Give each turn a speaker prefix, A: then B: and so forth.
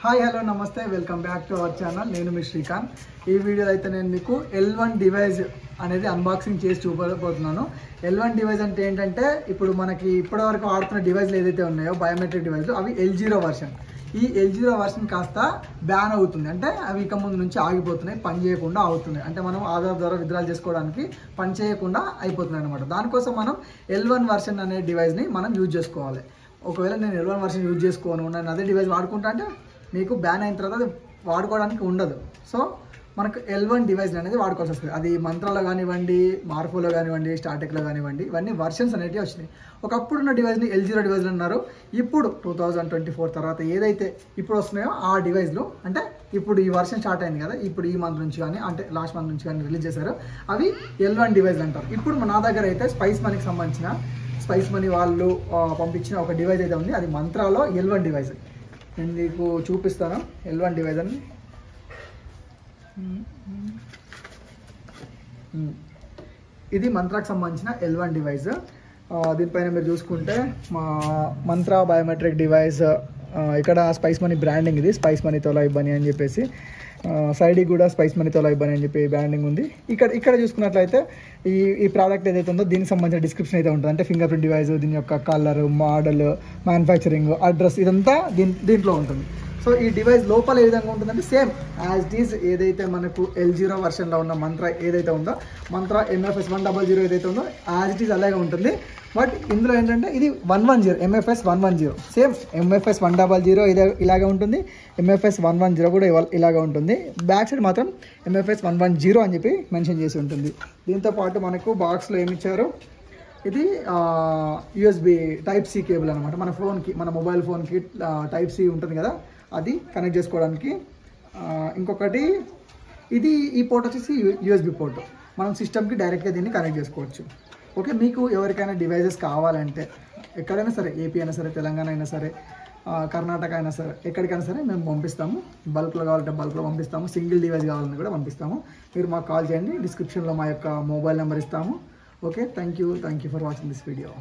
A: Hi hello నమస్తే welcome back to our channel. నేను మీ శ్రీకాంత్. ఈ వీడియోలో అయితే నేను మీకు L1 డివైస్ అనేది అన్బాక్సింగ్ చేసి చూపబోతున్నాను. L1 డివైస్ అంటే ఏంటంటే ఇప్పుడు మనకి ఇప్పటివరకు వాడుతున్న డివైస్లు ఏదైతే ఉన్నాయో బయోమెట్రిక్ డివైస్లు అవి L0 వర్షన్. ఈ L0 వర్షన్ కాస్త బ్యాన్ అవుతుంది, అంటే అవి ఇక ముందు నుంచి ఆగిపోతున్నాయి, పని చేయకుండా అవుతున్నాయి. అంటే మనం ఆధార్ ద్వారా విత్డ్రాల్ చేసుకోవడానికి పని చేయకుండా అయిపోతున్నాయి అనమాట. దానికోసం మనం L1 వర్షన్ అనే డివైస్ని మనం యూజ్ చేసుకోవాలి. ఒకవేళ నేను L1 వర్షన్ యూజ్ చేసుకోను, నేను అదే డివైస్ వాడుకుంటా అంటే మీకు బ్యాన్ అయిన తర్వాత అది వాడుకోవడానికి ఉండదు. సో మనకు L1 డివైస్ అనేది వాడుకోవాల్సి వస్తుంది. అది మంత్రాలో కానివ్వండి, మార్ఫోలో కానివ్వండి, స్టార్టెక్లో కానివ్వండి, ఇవన్నీ వర్షన్స్ అనేవి వచ్చినాయి. ఒకప్పుడున్న డివైస్ని L0 డివైస్లు అన్నారు. ఇప్పుడు 2024 తర్వాత ఏదైతే ఇప్పుడు వస్తున్నాయో ఆ డివైస్లు, అంటే ఇప్పుడు ఈ వర్షన్ స్టార్ట్ అయింది కదా, ఇప్పుడు ఈ మంత్ నుంచి కానీ అంటే లాస్ట్ మంత్ నుంచి కానీ రిలీజ్ చేశారు, అవి L1 డివైస్లు అంటారు. ఇప్పుడు నా దగ్గర అయితే స్పైస్ మనీకి సంబంధించిన స్పైస్ మనీ వాళ్ళు పంపించిన ఒక డివైస్ అయితే ఉంది. అది మంత్రాలో L1 డివైస్. నేను మీకు చూపిస్తాను L1 డివైస్ అని. ఇది మంత్రాకి సంబంధించిన L1 డివైస్. దీనిపైన మీరు చూసుకుంటే మా మంత్రా బయోమెట్రిక్ డివైస్, ఇక్కడ స్పైస్ మనీ బ్రాండింగ్, ఇది స్పైస్ మనీతో లైవ్ బనీ అని చెప్పేసి, సైడ్కి కూడా స్పైస్ మనీతో లైవ్ బనీ అని చెప్పి బ్రాండింగ్ ఉంది. ఇక్కడ చూసుకున్నట్లయితే ఈ ప్రోడక్ట్ ఏదైతే ఉందో దీనికి సంబంధించిన డిస్క్రిప్షన్ అయితే ఉంటుంది. అంటే ఫింగర్ ప్రింట్ డివైస్, దీని యొక్క కలర్, మోడల్, మ్యానుఫ్యాక్చరింగ్, అడ్రస్, ఇదంతా దీంట్లో ఉంటుంది. సో ఈ డివైస్ లోపల ఏ విధంగా ఉంటుందంటే సేమ్ యాజ్ ఇట్ ఈజ్ ఏదైతే మనకు L0 వర్షన్లో ఉన్న మంత్రా ఏదైతే ఉందో, మంత్రా MFS 100 ఏదైతే ఉందో యాజ్ ఇట్ ఈజ్ అలాగే ఉంటుంది. బట్ ఇందులో ఏంటంటే ఇది 110 MFS 110, సేమ్ MFS 100 ఇలాగే ఉంటుంది, MFS 110 కూడా ఇలాగే ఉంటుంది. బ్యాక్ సైడ్ మాత్రం MFS 110 అని చెప్పి మెన్షన్ చేసి ఉంటుంది. దీంతో పాటు మనకు బాక్స్లో ఏమి ఇచ్చారు, ఇది USB Type-C కేబుల్ అనమాట. మన ఫోన్కి, మన మొబైల్ ఫోన్కి Type-C ఉంటుంది కదా, అది కనెక్ట్ చేసుకోవడానికి. ఇంకొకటి ఈ పోర్ట్ వచ్చేసి USB పోర్ట్, మనం సిస్టమ్కి డైరెక్ట్గా దీన్ని కనెక్ట్ చేసుకోవచ్చు. ఓకే, మీకు ఎవరికైనా డివైజెస్ కావాలంటే ఎక్కడైనా సరే, ఏపీ అయినా సరే, తెలంగాణ అయినా సరే, కర్ణాటక అయినా సరే, ఎక్కడికైనా సరే మేము పంపిస్తాము. బల్క్లో కావాలంటే బల్క్లో పంపిస్తాము, సింగిల్ డివైస్ కావాలని కూడా పంపిస్తాము. మీరు మాకు కాల్ చేయండి, డిస్క్రిప్షన్లో మా యొక్క మొబైల్ నెంబర్ ఇస్తాము. Okay, thank you for watching this video.